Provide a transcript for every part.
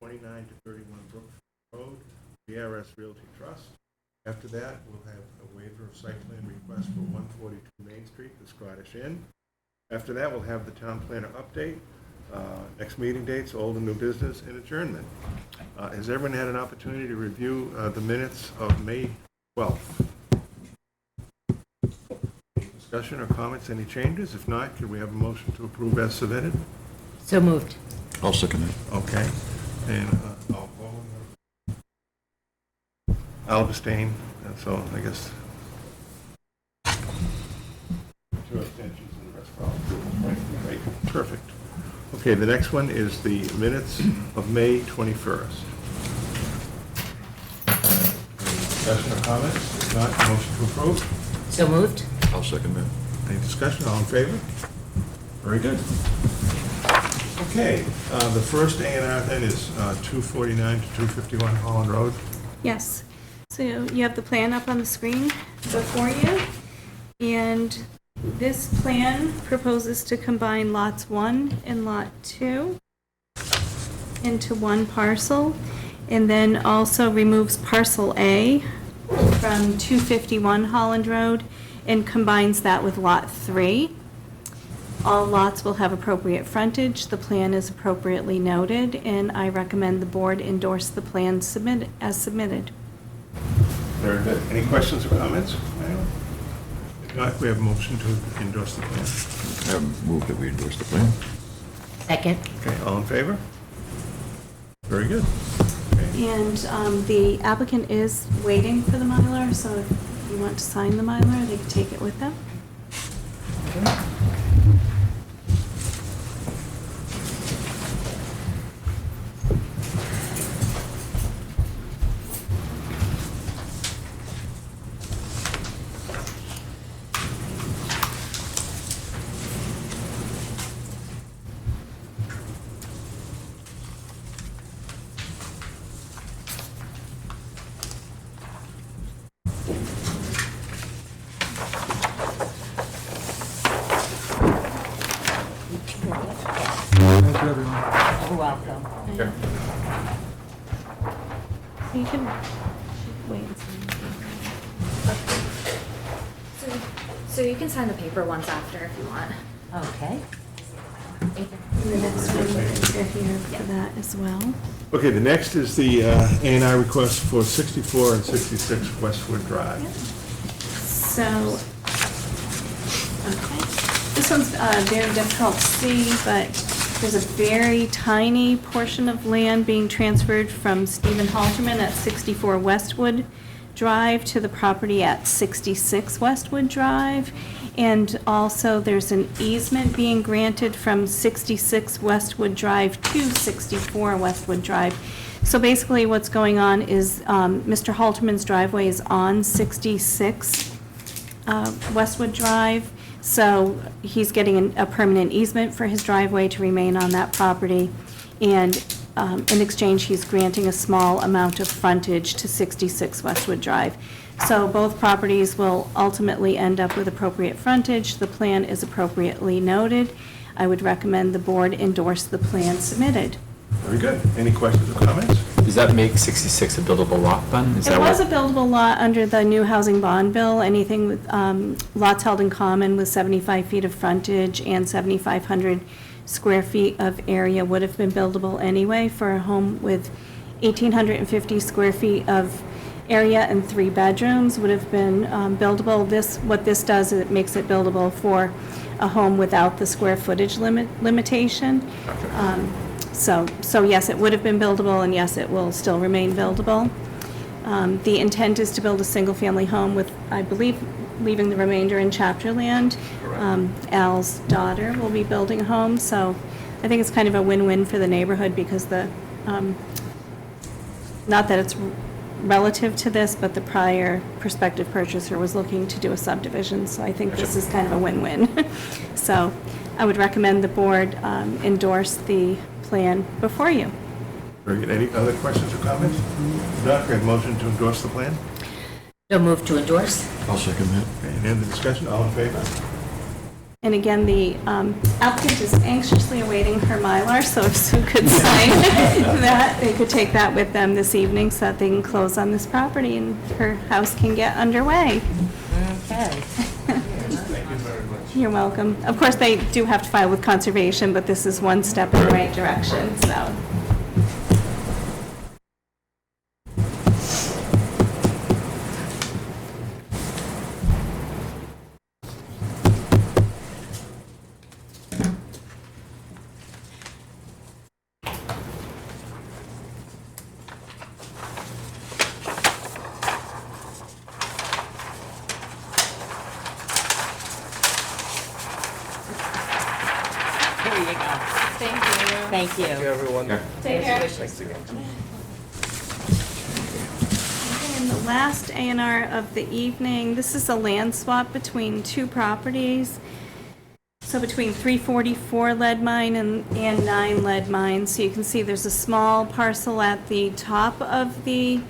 29 to 31 Brook Road, BRS Realty Trust. After that, we'll have a waiver of site plan request for 142 Main Street, the Scottish Inn. After that, we'll have the town planner update, next meeting dates, old and new business, and adjournment. Has everyone had an opportunity to review the minutes of May 12th? Any discussion or comments, any changes? If not, could we have a motion to approve as submitted? So moved. I'll second it. Okay. And I'll abstain, and so I guess 2 abstentions and the rest are all approved. Right, perfect. Okay, the next one is the minutes of May 21st. Any discussion or comments? If not, motion to approve. So moved. I'll second it. Any discussion? All in favor? Very good. Okay, the first A&R then is 249 to 251 Holland Road. Yes. So you have the plan up on the screen before you. And this plan proposes to combine lots 1 and lot 2 into one parcel, and then also removes parcel A from 251 Holland Road and combines that with lot 3. All lots will have appropriate frontage. The plan is appropriately noted, and I recommend the board endorse the plan as submitted. Very good. Any questions or comments? If not, we have a motion to endorse the plan. I move that we endorse the plan. Second. Okay, all in favor? Very good. Okay. And the applicant is waiting for the Mylar, so if you want to sign the Mylar, they can take it with them. You're welcome. You can wait and sign. So you can sign the paper ones after if you want. Okay. And the next one is here for that as well. Okay, the next is the A&R request for 64 and 66 Westwood Drive. So, okay. This one's very difficult to see, but there's a very tiny portion of land being transferred from Stephen Halterman at 64 Westwood Drive to the property at 66 Westwood Drive. And also there's an easement being granted from 66 Westwood Drive to 64 Westwood Drive. So basically what's going on is Mr. Halterman's driveway is on 66 Westwood Drive. So he's getting a permanent easement for his driveway to remain on that property. And in exchange, he's granting a small amount of frontage to 66 Westwood Drive. So both properties will ultimately end up with appropriate frontage. The plan is appropriately noted. I would recommend the board endorse the plan submitted. Very good. Any questions or comments? Does that make 66 a buildable lot then? Is It that was a what? buildable lot under the new housing bond bill. Anything with lots held in common with 75 feet of frontage and 7,500 square feet of area would have been buildable anyway. For a home with 1,850 square feet of area and 3 bedrooms would have been buildable. What this does is it makes it buildable for a home without the square footage limitation. So yes, it would have been buildable, and yes, it will still remain buildable. The intent is to build a single-family home with, I believe, leaving the remainder in chapter land. Al's daughter will be building a home, so I think it's kind of a win-win for the neighborhood because not that it's relative to this, but the prior prospective purchaser was looking to do a subdivision, so I think this is kind of a win-win. So I would recommend the board endorse the plan before you. Very good. Any other questions or comments? If not, we have a motion to endorse the plan. So moved to endorse. I'll second that. Okay, any other discussion? All in favor? And again, the applicant is anxiously awaiting her Mylar, so if Sue could sign that, they could take that with them this evening so that they can close on this property and her house can get underway. Okay. You're welcome. Of course, they do have to file with conservation, but this is one step in the right direction, so. Here you go. Thank you. Thank you. everyone. Take care. Thanks again. And the last A&R of the evening, this is a land swap between two properties. So between 344 lead mine and 9 lead mine. So you can see there's a small parcel at the top of the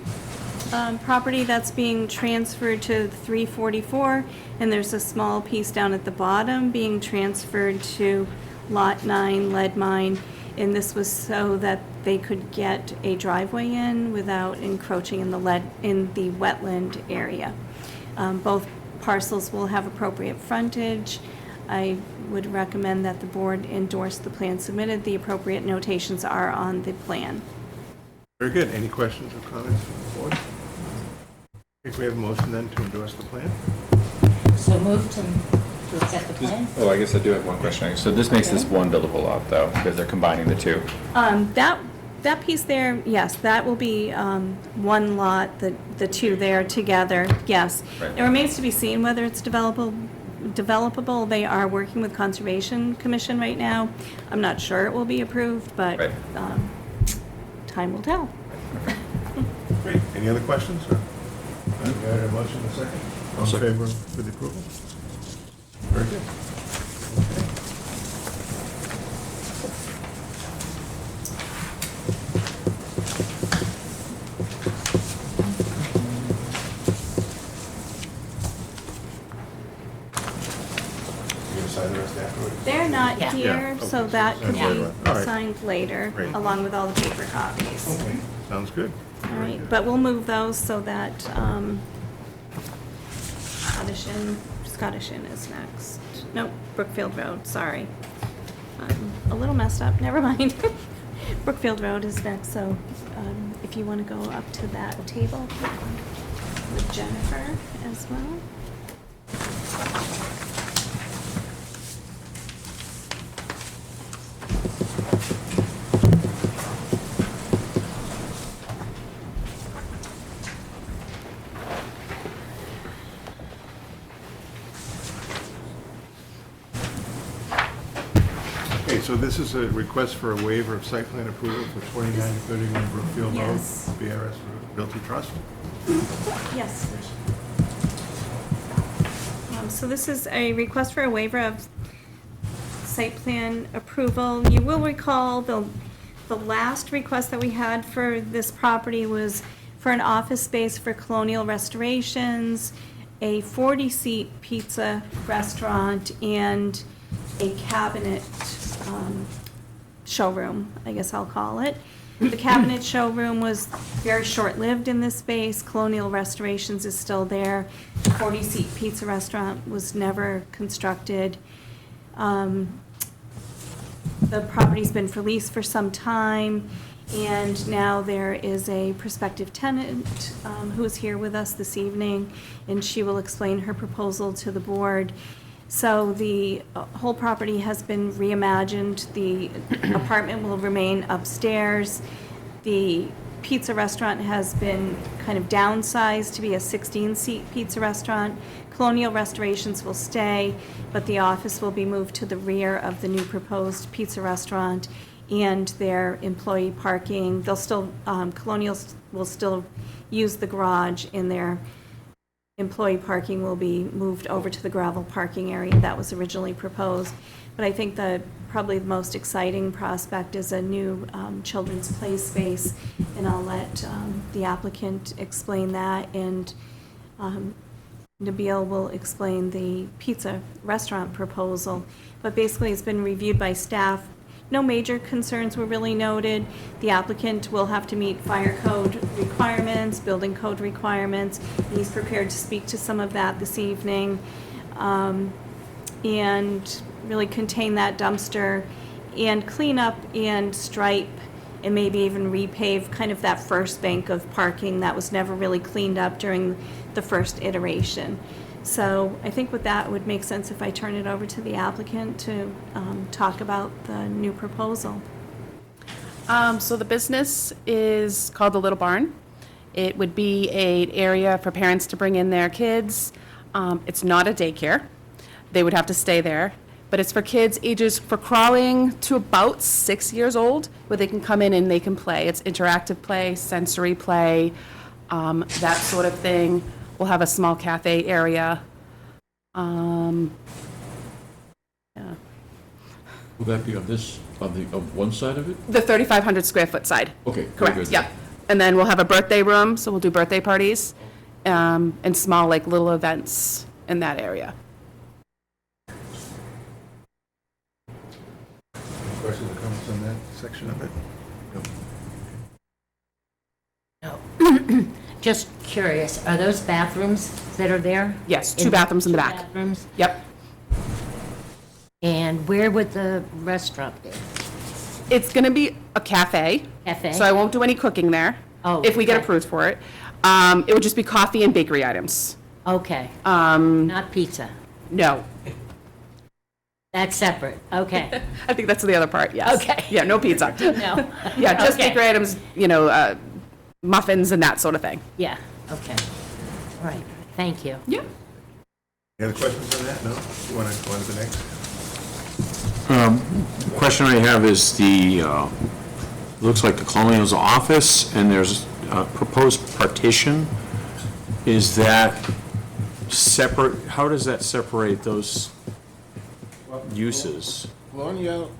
property that's being transferred to 344, and there's a small piece down at the bottom being transferred to Lot 9 lead mine. And this was so that they could get a driveway in without encroaching in the wetland area. Both parcels will have appropriate frontage. I would recommend that the board endorse the plan submitted. The appropriate notations are on the plan. Very good. Any questions or comments from the board? I think we have a motion then to endorse the plan. So moved to accept the plan? Oh, I guess I do have one question. So this makes this one buildable lot, though, because they're combining the two. That piece there, yes, that will be one lot, the two there together, yes. Right. It remains to be seen whether it's developable. They are working with Conservation Commission right now. I'm not sure it will be approved, but Right. time will tell. Great. Any other questions? Or? We had a motion and a second. All in favor for the approval? Very good. Okay. You gonna sign the rest afterwards? They're not Yeah. here, Yeah. so that could Yeah. be All right. signed later, Great. along with all the paper copies. Okay. Sounds good. All Very right, good. but we'll move those so that Scottish Inn is next. Nope, Brookfield Road, sorry. I'm a little messed up, never mind. Brookfield Road is next, so if you want to go up to that table with Jennifer as well. Okay, so this is a request for a waiver of site plan approval for 2931 Brookfield Road, Yes. BRS Realty Trust. Yes. So this is a request for a waiver of site plan approval. You will recall the last request that we had for this property was for an office space for Colonial Restorations, a 40-seat pizza restaurant, and a cabinet showroom, I guess I'll call it. The cabinet showroom was very short-lived in this space. Colonial Restorations is still there. The 40-seat pizza restaurant was never constructed. The property's been for lease for some time, and now there is a prospective tenant who is here with us this evening, and she will explain her proposal to the board. So the whole property has been reimagined. The apartment will remain upstairs. The pizza restaurant has been kind of downsized to be a 16-seat pizza restaurant. Colonial Restorations will stay, but the office will be moved to the rear of the new proposed pizza restaurant, and their employee parking, they'll still, Colonial will still use the garage, and their employee parking will be moved over to the gravel parking area that was originally proposed. But I think probably the most exciting prospect is a new children's play space, and I'll let the applicant explain that. And Nabil will explain the pizza restaurant proposal, but basically it's been reviewed by staff. No major concerns were really noted. The applicant will have to meet fire code requirements, building code requirements. He's prepared to speak to some of that this evening, and really contain that dumpster and clean up and stripe and maybe even repave kind of that first bank of parking that was never really cleaned up during the first iteration. So I think with that, it would make sense if I turn it over to the applicant to talk about the new proposal. So the business is called The Little Barn. It would be an area for parents to bring in their kids. It's not a daycare. They would have to stay there. But it's for kids ages for crawling to about 6 years old, where they can come in and they can play. It's interactive play, sensory play, that sort of thing. We'll have a small cafe area. Yeah. Will that be on this, of one side of it? The 3,500 square foot side. Okay. very Correct, good. yeah. And then we'll have a birthday room, so we'll do birthday parties, and small, like, little events in that area. Questions or comments on that section of it? No. No. Just curious, are those bathrooms that are there? Yes, 2 bathrooms in the Two back. bathrooms? Yep. And where would the restaurant be? It's going to be a cafe. Cafe? So I won't do any cooking there. Oh, if we get okay. approved for it. It would just be coffee and bakery items. Okay, not pizza. No. That's separate, okay. I think that's the other part, yes. Okay. Yeah, no pizza. No. Yeah, just Okay. bakery items, muffins and that sort of thing. Yeah, okay. All right, thank you. Yeah. Any other questions on that? No? You want to go on to the next? Question I have is looks like the colonial's office, and there's a proposed partition. Is that separate, how does that separate those uses? Colonial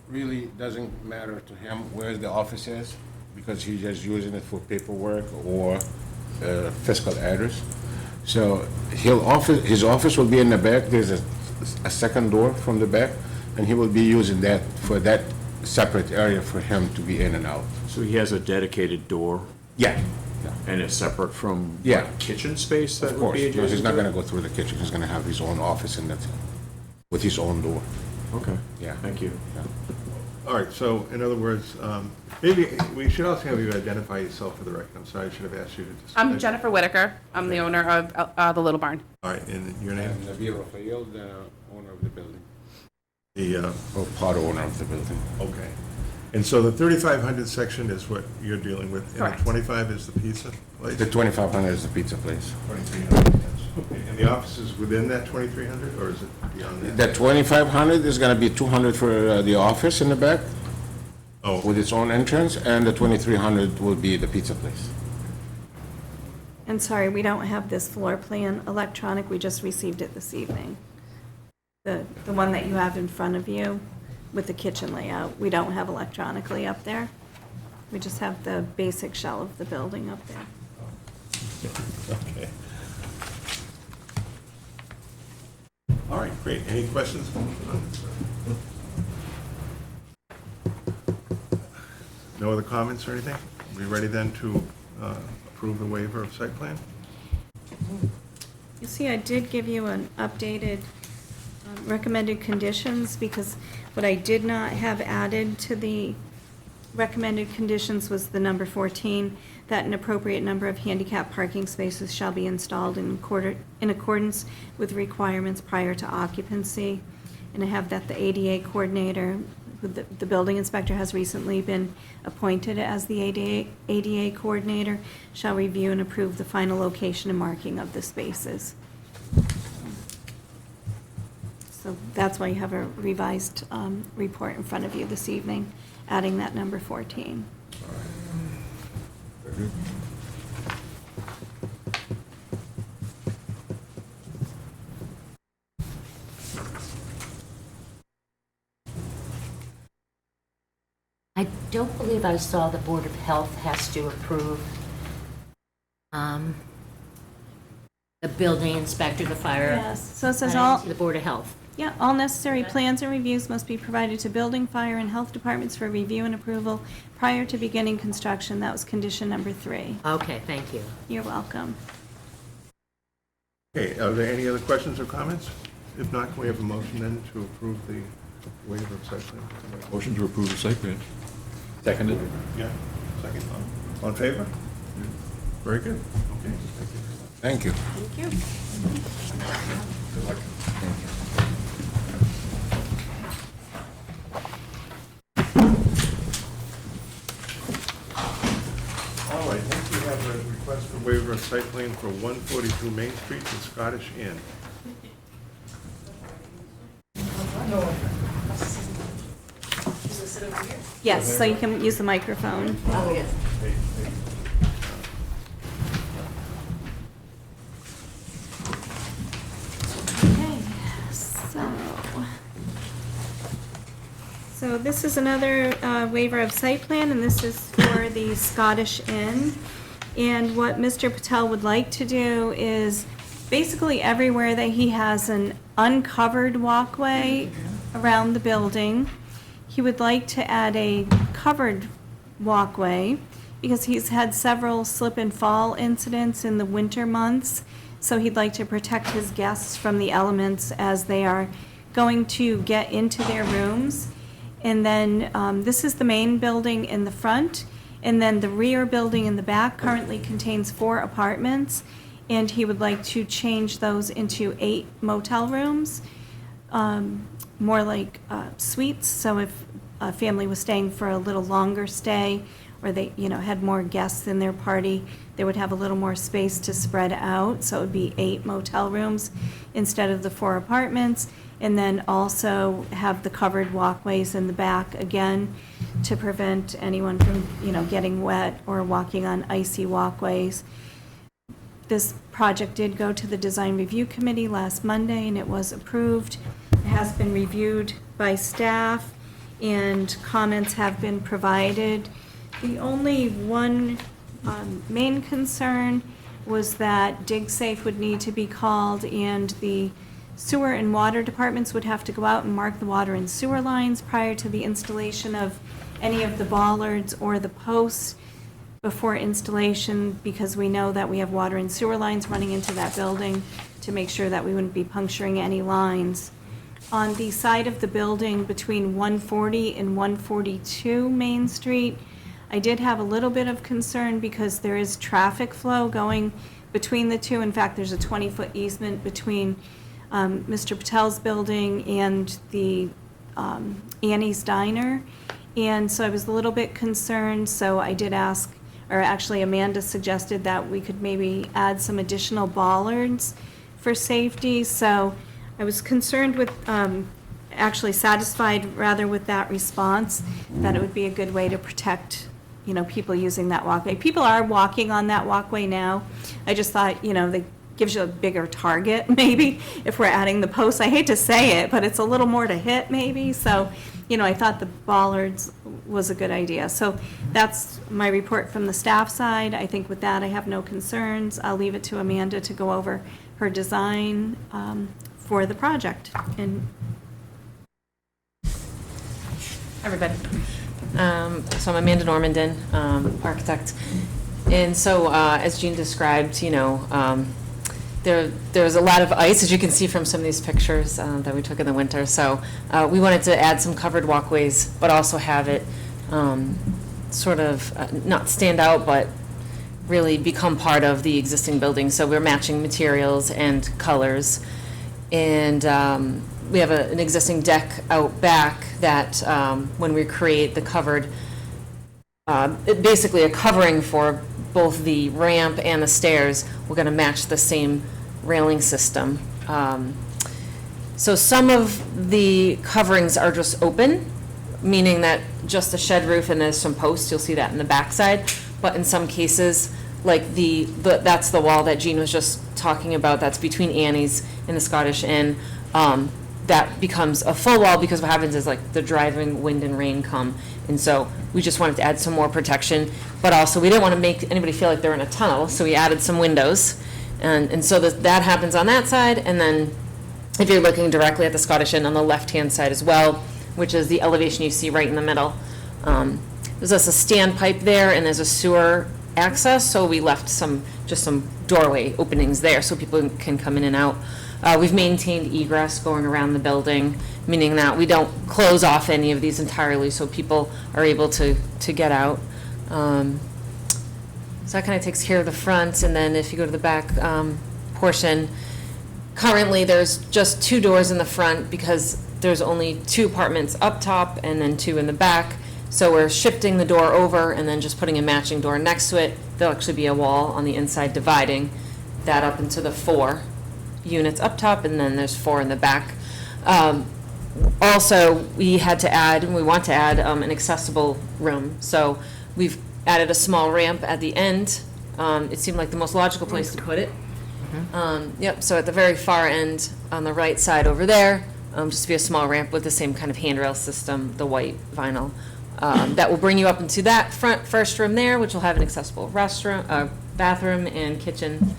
really doesn't matter to him where the office is, because he's just using it for paperwork or fiscal address. So his office will be in the back. There's a second door from the back, and he will be using that for that separate area for him to be in and out. So he has a dedicated door, Yeah, and it's separate from Yeah. like, kitchen space that of would course. be No, he's adjacent not to gonna it? go through the kitchen. He's gonna have his own office in that, with his own door. Okay. Yeah. Thank you. All right, so in other words, maybe we should also have you identify yourself for the record. I'm sorry, I should have asked you to just. I'm Jennifer Whitaker. I'm the owner of The Little Barn. All right, and your name? And Nabil Rafael, the owner of the building, The, or part owner of the building. okay. And so the 3,500 section is what you're dealing with? Correct. And the 25 is the pizza place? The 2,500 is the pizza place. 2,300, yes. Okay, and the office is within that 2,300, or is it beyond that? The 2,500 is gonna be 200 for the office in the back, Oh, with its own entrance, and the 2,300 will be the pizza place. And sorry, we don't have this floor plan electronic, we just received it this evening. The one that you have in front of you with the kitchen layout, we don't have electronically up there. We just have the basic shell of the building up there. okay. All right, great. Any questions? No other comments or anything? We ready then to approve the waiver of site plan? You see, I did give you an updated recommended conditions, because what I did not have added to the recommended conditions was the number 14, that an appropriate number of handicap parking spaces shall be installed in accordance with requirements prior to occupancy. And I have that the ADA coordinator, who the building inspector has recently been appointed as the ADA coordinator, shall review and approve the final location and marking of the spaces. So that's why you have a revised report in front of you this evening, adding that number 14. I don't believe I saw the Board of Health has to approve The building inspector, the fire. Yes, so it says all, The Board of Health. yeah, all necessary plans and reviews must be provided to building, fire, and health departments for review and approval prior to beginning construction. That was condition number 3. Okay, thank you. You're welcome. Okay, are there any other questions or comments? If not, can we have a motion then to approve the waiver of site plan? Motion to approve the site plan. Seconded? Yeah, second. All in favor? Very good. Okay, thank you. Thank you. Thank you. All right, next we have a request for waiver of site plan for 142 Main Street, the Scottish Inn. Yes, so you can use the microphone. Oh, yes. Okay, so this is another waiver of site plan, and this is for the Scottish Inn. And what Mr. Patel would like to do is basically everywhere that he has an uncovered walkway around the building, he would like to add a covered walkway because he's had several slip and fall incidents in the winter months. So he'd like to protect his guests from the elements as they are going to get into their rooms. And then this is the main building in the front. And then the rear building in the back currently contains 4 apartments. And he would like to change those into 8 motel rooms, more like suites. So if a family was staying for a little longer stay, or they, had more guests in their party, they would have a little more space to spread out. So it would be 8 motel rooms instead of the 4 apartments. And then also have the covered walkways in the back, again, to prevent anyone from, getting wet or walking on icy walkways. This project did go to the Design Review Committee last Monday, and it was approved. It has been reviewed by staff, and comments have been provided. The only one main concern was that DigSafe would need to be called, and the sewer and water departments would have to go out and mark the water and sewer lines prior to the installation of any of the bollards or the posts before installation, because we know that we have water and sewer lines running into that building, to make sure that we wouldn't be puncturing any lines. On the side of the building between 140 and 142 Main Street, I did have a little bit of concern because there is traffic flow going between the two. In fact, there's a 20-foot easement between Mr. Patel's building and the Annie's Diner. And so I was a little bit concerned, so I did ask, or actually Amanda suggested that we could maybe add some additional bollards for safety. So I was concerned with, actually satisfied rather with that response, that it would be a good way to protect, people using that walkway. People are walking on that walkway now. I just thought, that gives you a bigger target, maybe, if we're adding the posts. I hate to say it, but it's a little more to hit, maybe. So, I thought the bollards was a good idea. So that's my report from the staff side. I think with that, I have no concerns. I'll leave it to Amanda to go over her design for the project. And everybody. So I'm Amanda Normandin, architect. And so, as Jean described, there's a lot of ice, as you can see from some of these pictures that we took in the winter. So we wanted to add some covered walkways, but also have it sort of not stand out, but really become part of the existing building. So we're matching materials and colors. And we have an existing deck out back that when we create the covered, basically a covering for both the ramp and the stairs, we're going to match the same railing system. So some of the coverings are just open, meaning that just the shed roof and there's some posts, you'll see that in the backside. But in some cases, like that's the wall that Jean was just talking about, that's between Annie's and the Scottish Inn. That becomes a full wall because what happens is like the driving wind and rain come. And so we just wanted to add some more protection, but also we didn't want to make anybody feel like they're in a tunnel, so we added some windows And so that happens on that side, and then if you're looking directly at the Scottish Inn on the left-hand side as well, which is the elevation you see right in the middle. There's also a standpipe there, and there's a sewer access, so we left just some doorway openings there so people can come in and out. We've maintained egress going around the building, meaning that we don't close off any of these entirely, so people are able to get out. So that kind of takes care of the front, and then if you go to the back portion, currently there's just 2 doors in the front because there's only 2 apartments up top and then 2 in the back. So we're shifting the door over and then just putting a matching door next to it. There'll actually be a wall on the inside dividing that up into the 4 units up top, and then there's 4 in the back. Also, we had to add, and we want to add, an accessible room. So we've added a small ramp at the end. It seemed like the most logical place to put it. Yep, so at the very far end, on the right side over there, just be a small ramp with the same kind of handrail system, the white vinyl. That will bring you up into that first room there, which will have an accessible restroom, bathroom and kitchen.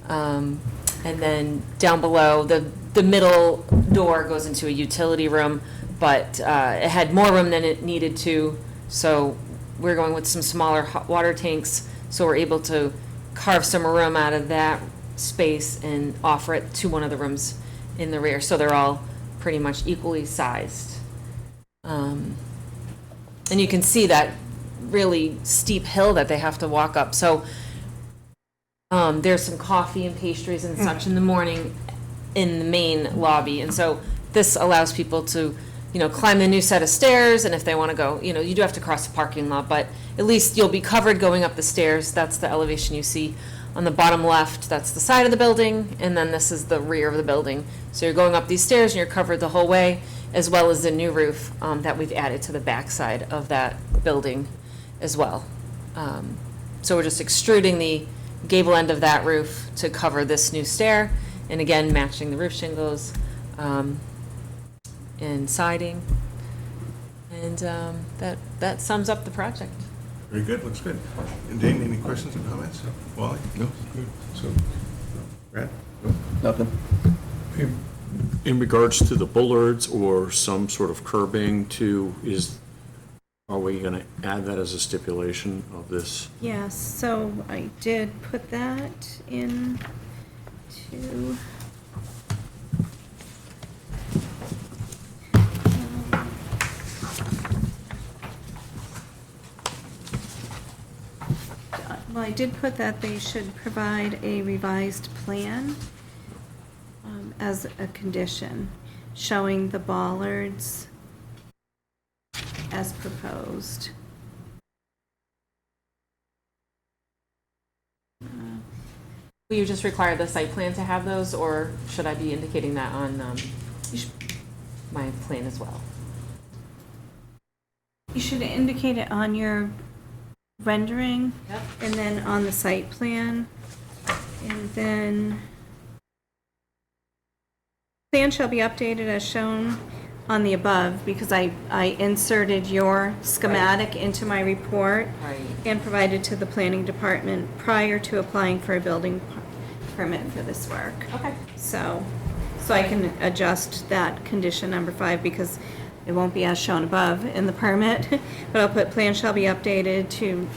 And then down below, the middle door goes into a utility room, but it had more room than it needed to, so we're going with some smaller hot water tanks, so we're able to carve some room out of that space and offer it to one of the rooms in the rear, so they're all pretty much equally sized. And you can see that really steep hill that they have to walk up. So there's some coffee and pastries and such in the morning in the main lobby. And so this allows people to, climb the new set of stairs. And if they want to go, you do have to cross the parking lot, but at least you'll be covered going up the stairs. That's the elevation you see on the bottom left. That's the side of the building. And then this is the rear of the building. So you're going up these stairs and you're covered the whole way, as well as the new roof that we've added to the back side of that building as well. So we're just extruding the gable end of that roof to cover this new stair, and again, matching the roof shingles and siding. And that sums up the project. Very good, looks good. And Dane, any questions or comments? Wally? No, good. So, Brad? Nothing. In regards to the bullards or some sort of curbing are we going to add that as a stipulation of this? Yes, so I did put that in to, well, I did put that they should provide a revised plan as a condition, showing the bollards as proposed. Will you just require the site plan to have those, or should I be indicating that on my plan as well? You should indicate it on your rendering. Yep. And then on the site plan. And then plan shall be updated as shown on the above, because I inserted your schematic into my report Right. and provided to the planning department prior to applying for a building permit for this work. Okay. So I can adjust that condition number 5, because it won't be as shown above in the permit, but I'll put plan shall be updated to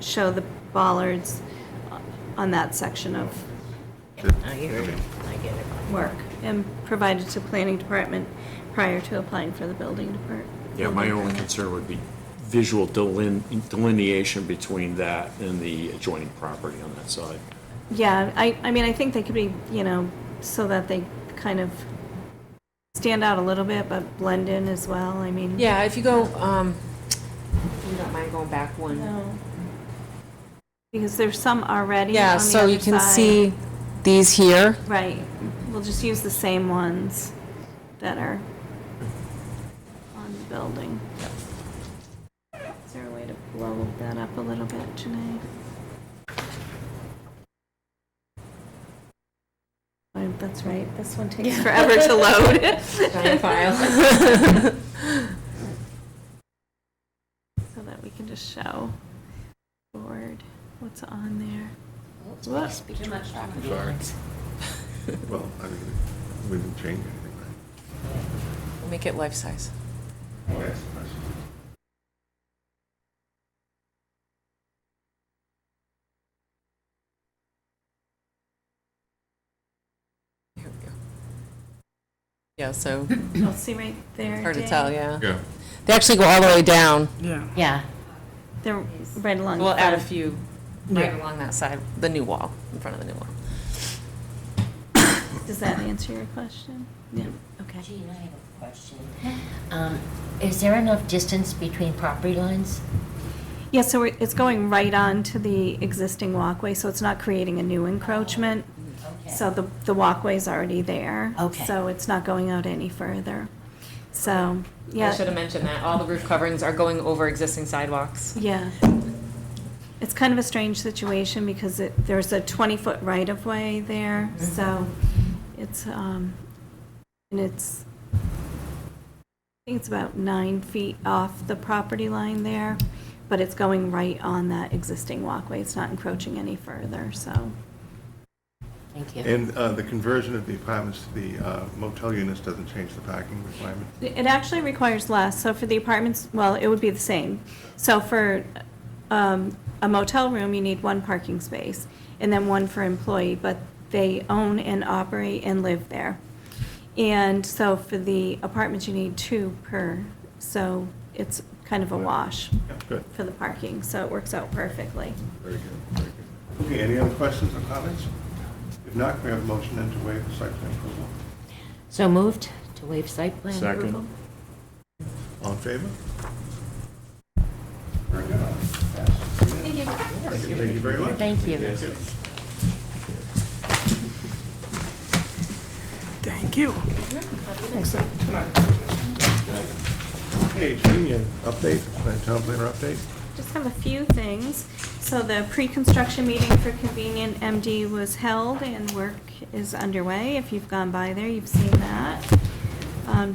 show the bollards on that section of work, and provided to planning department prior to applying for the building department. Yeah, my only concern would be visual delineation between that and the adjoining property on that side. Yeah, I mean, I think they could be, so that they kind of stand out a little bit, but blend in as well, I mean. Yeah, if you go, you don't mind going back one. No. Because there's some already Yeah, on the so other you can side. see these here. Right, we'll just use the same ones that are on the building. Is there a way to blow that up a little bit, Janae? Oh, that's right, this one takes forever to load. Giant file. So that we can just show board what's on there. Space between property lines. Well, I mean, we didn't change anything, right? We'll make it life-size. Oh, that's the question. Here we go. Yeah, so, You'll see right there. hard to Dave. tell, yeah. Yeah. They actually go all the way down. Yeah. They're right along. We'll the add a front. few right along that side, the new wall, in front of the new wall. Does that answer your question? Yeah, okay. Gene, I have a question. Is there enough distance between property lines? Yeah, so it's going right on to the existing walkway, so it's not creating a new encroachment. Okay. So the walkway's already there. Okay. So it's not going out any further. So, I yeah. should have mentioned that. All the roof coverings are going over existing sidewalks. Yeah. It's kind of a strange situation because there's a 20-foot right-of-way there, so it's, and it's, I think it's about 9 feet off the property line there, but it's going right on that existing walkway. It's not encroaching any further, so. Thank you. And the conversion of the apartments to the motel units doesn't change the parking requirement? It actually requires less, so for the apartments, well, it would be the same. So for a motel room, you need 1 parking space, and then 1 for employee, but they own and operate and live there. And so for the apartments, you need 2 per, so it's kind of a wash Yeah, good. for the parking, so it works out perfectly. Very good, very good. Okay, any other questions or comments? If not, we have a motion then to waive the site plan approval. So moved to waive site plan Second. approval? All in favor? Very good. Thank you. Thank you very much. Thank you. Thank you. Okay, Jeannie, an update, town planner update? Just have a few things. So the pre-construction meeting for Convenient MD was held and work is underway. If you've gone by there, you've seen that.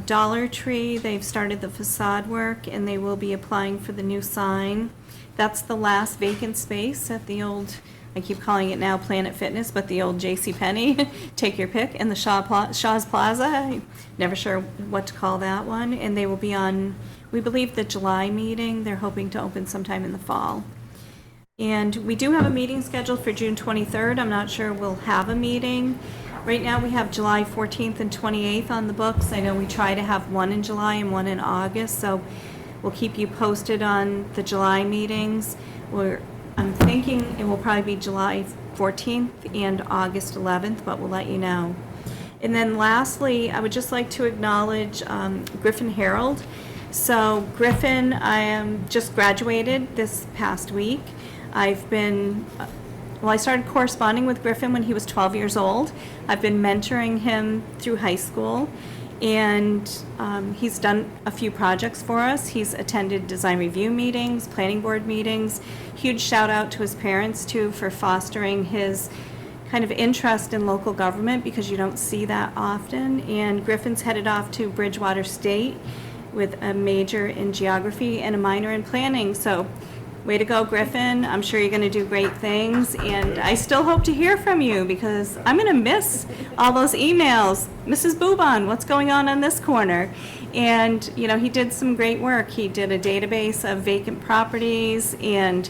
Dollar Tree, they've started the facade work and they will be applying for the new sign. That's the last vacant space at the old, I keep calling it now Planet Fitness, but the old JCPenney, take your pick, and the Shaw's Plaza. I'm never sure what to call that one. And they will be on, we believe, the July meeting. They're hoping to open sometime in the fall. And we do have a meeting scheduled for June 23rd. I'm not sure we'll have a meeting. Right now, we have July 14th and 28th on the books. I know we try to have one in July and one in August, so we'll keep you posted on the July meetings. I'm thinking it will probably be July 14th and August 11th, but we'll let you know. And then lastly, I would just like to acknowledge Griffin Herald. So Griffin, I just graduated this past week. I started corresponding with Griffin when he was 12 years old. I've been mentoring him through high school, and he's done a few projects for us. He's attended design review meetings, planning board meetings. Huge shout out to his parents, too, for fostering his kind of interest in local government, because you don't see that often. And Griffin's headed off to Bridgewater State with a major in geography and a minor in planning. So way to go, Griffin. I'm sure you're going to do great things, and I still hope to hear from you because I'm going to miss all those emails. Mrs. Boobon, what's going on this corner? And, you know, he did some great work. He did a database of vacant properties, and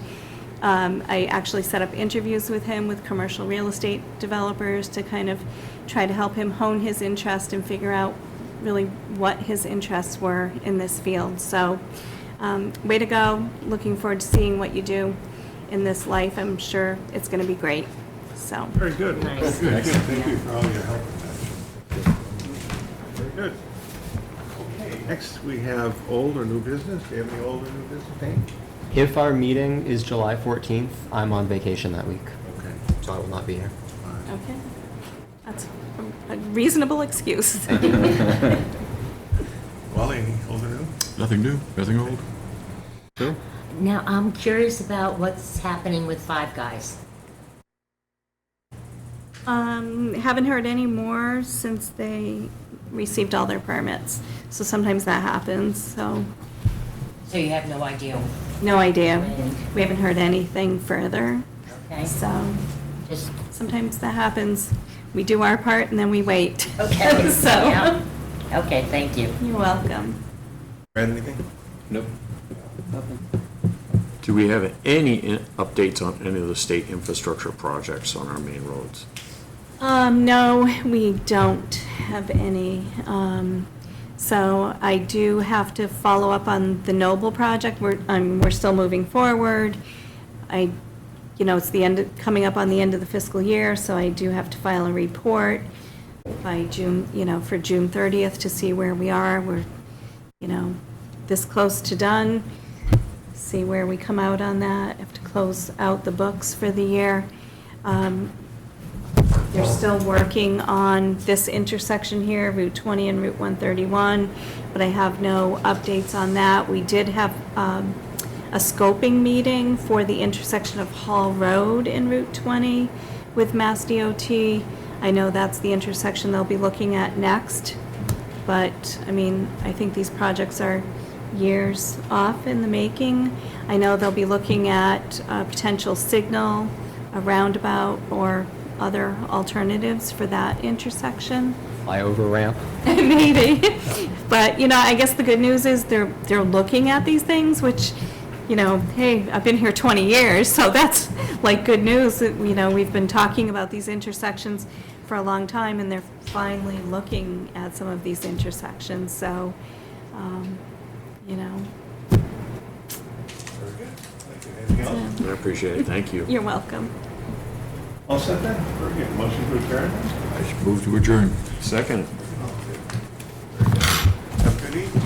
I actually set up interviews with him with commercial real estate developers to kind of try to help him hone his interest and figure out really what his interests were in this field. So way to go. Looking forward to seeing what you do in this life. I'm sure it's going to be great. So Very good. Nice. Good, good. Thank you for all your help with that. Very good. Okay, next we have old or new business. Do you have any old or new business, Dane? If our meeting is July 14th, I'm on vacation that week, Okay. so I will not be here. okay, that's a reasonable excuse. Wally, any old or new? Nothing new, nothing old. Phil? Now, I'm curious about what's happening with Five Guys. Haven't heard any more since they received all their permits. So sometimes that happens, so So you have no idea? no idea. We haven't heard anything further, Okay. so. Just, Sometimes that happens. We do our part and then we wait. okay. So, Yeah. Okay, thank you. you're welcome. Brad, anything? Nope. Do we have any updates on any of the state infrastructure projects on our main roads? No, we don't have any. So I do have to follow up on the Noble project. We're still moving forward. It's the end, coming up on the end of the fiscal year, so I do have to file a report by June, for June 30th to see where we are. We're, this close to done. See where we come out on that. Have to close out the books for the year. They're still working on this intersection here, Route 20 and Route 131, but I have no updates on that. We did have a scoping meeting for the intersection of Hall Road in Route 20 with Mass DOT. I know that's the intersection they'll be looking at next, but, I think these projects are years off in the making. I know they'll be looking at a potential signal, a roundabout, or other alternatives for that intersection. Flyover ramp. Maybe. But, I guess the good news is they're looking at these things, which, hey, I've been here 20 years, so that's like good news. We've been talking about these intersections for a long time, and they're finally looking at some of these intersections, so, Very good. Thank you. Anything else? I appreciate it, thank you. You're welcome. All set then? Very good. Motion to adjourn? I should move to adjourn. Second. Have a good evening.